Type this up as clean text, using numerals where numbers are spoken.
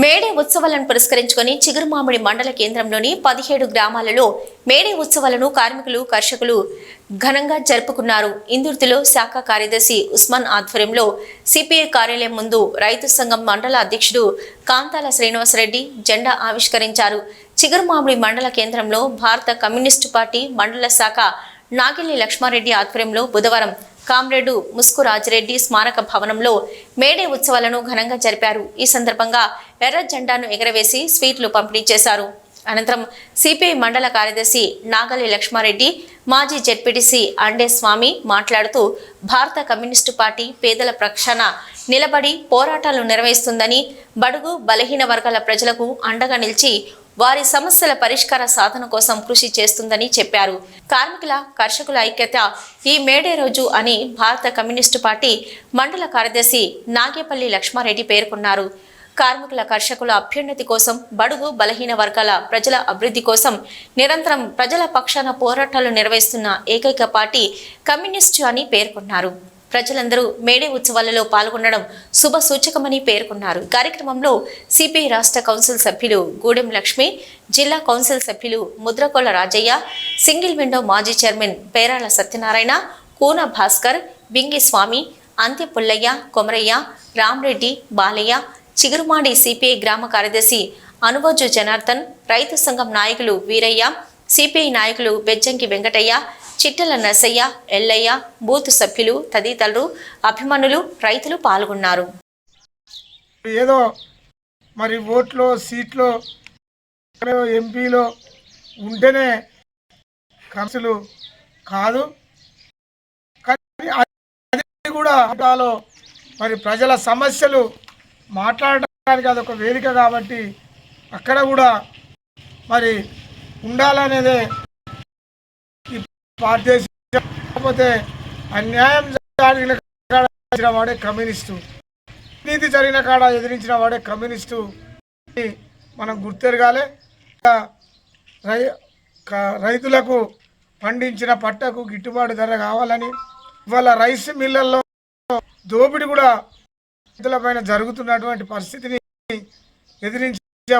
May Day ఉత్సవాలను పురస్కరించుకొని చిగురుమామిడి మండల కేంద్రంలోని 17 గ్రామాలలో మేడే ఉత్సవాలను కార్మికులు కర్షకులు ఘనంగా జరుపుకున్నారు. ఇందుర్తిలో శాఖ కార్యదర్శి ఉస్మాన్ ఆధ్వర్యంలో సిపిఐ కార్యాలయం ముందు రైతు సంఘం మండల అధ్యక్షుడు కాంతాల శ్రీనివాసరెడ్డి జెండా ఆవిష్కరించారు. చిగురుమామిడి మండల కేంద్రంలో భారత కమ్యూనిస్టు పార్టీ మండల శాఖ నాగిలి లక్ష్మారెడ్డి ఆధ్వర్యంలో బుధవారం కామ్రేడు ముస్కు రాజిరెడ్డి స్మారక భవనంలో మేడే ఉత్సవాలను ఘనంగా జరిపారు. ఈ సందర్భంగా ఎర్ర జెండాను ఎగరవేసి స్వీట్లు పంపిణీ చేశారు. అనంతరం సిపిఐ మండల కార్యదర్శి నాగలి లక్ష్మారెడ్డి, మాజీ జెడ్పీటీసీ అండే స్వామి మాట్లాడుతూ భారత కమ్యూనిస్టు పార్టీ పేదల పక్షాన నిలబడి పోరాటాలు నిర్వహిస్తుందని, బడుగు బలహీన వర్గాల ప్రజలకు అండగా నిలిచి వారి సమస్యల పరిష్కార సాధన కోసం కృషి చేస్తుందని చెప్పారు. కార్మికుల కర్షకుల ఐక్యత ఈ మేడే రోజు అని భారత కమ్యూనిస్టు పార్టీ మండల కార్యదర్శి నాగేపల్లి లక్ష్మారెడ్డి పేర్కొన్నారు. కార్మికుల కర్షకుల అభ్యున్నతి కోసం, బడుగు బలహీన వర్గాల ప్రజల అభివృద్ధి కోసం నిరంతరం ప్రజల పక్షాన పోరాటాలు నిర్వహిస్తున్న ఏకైక పార్టీ కమ్యూనిస్టు అని పేర్కొన్నారు. ప్రజలందరూ మేడే ఉత్సవాలలో పాల్గొనడం శుభ సూచకమని పేర్కొన్నారు. కార్యక్రమంలో సిపిఐ రాష్ట్ర కౌన్సిల్ సభ్యులు గూడెం లక్ష్మి, జిల్లా కౌన్సిల్ సభ్యులు ముద్రకోల రాజయ్య, సింగిల్ విండో మాజీ చైర్మన్ పేరాల సత్యనారాయణ, కూన భాస్కర్, బింగి స్వామి, అంత్య పుల్లయ్య, కొమరయ్య, రామ్రెడ్డి, బాలయ్య, చిగురుమాడి సిపిఐ గ్రామ కార్యదర్శి అనుబోజు జనార్దన్, రైతు సంఘం నాయకులు వీరయ్య, సిపిఐ నాయకులు బెజ్జంకి వెంకటయ్య, చిట్టల నర్సయ్య, ఎల్లయ్య, బూత్ సభ్యులు తదితరులు అభిమానులు రైతులు పాల్గొన్నారు. ఏదో మరి ఓట్లో సీట్లో ఎంపీలో ఉంటేనే ఖర్చులు కాదు, కానీ అది కూడా మరి ప్రజల సమస్యలు మాట్లాడడానికి అదొక వేదిక కాబట్టి అక్కడ కూడా మరి ఉండాలనేదే పార్టీ. కాకపోతే అన్యాయం జరిగిన కాడ వాడే కమ్యూనిస్టు, నీతి జరిగిన కాడ ఎదిరించిన వాడే కమ్యూనిస్టు మనం గుర్తెరగాలి. రైతులకు పండించిన పంటకు గిట్టుబాటు ధర కావాలని ఇవాళ రైస్ మిల్లల్లో దోపిడీ కూడా రైతుల పైన జరుగుతున్నటువంటి పరిస్థితిని ఎదిరించే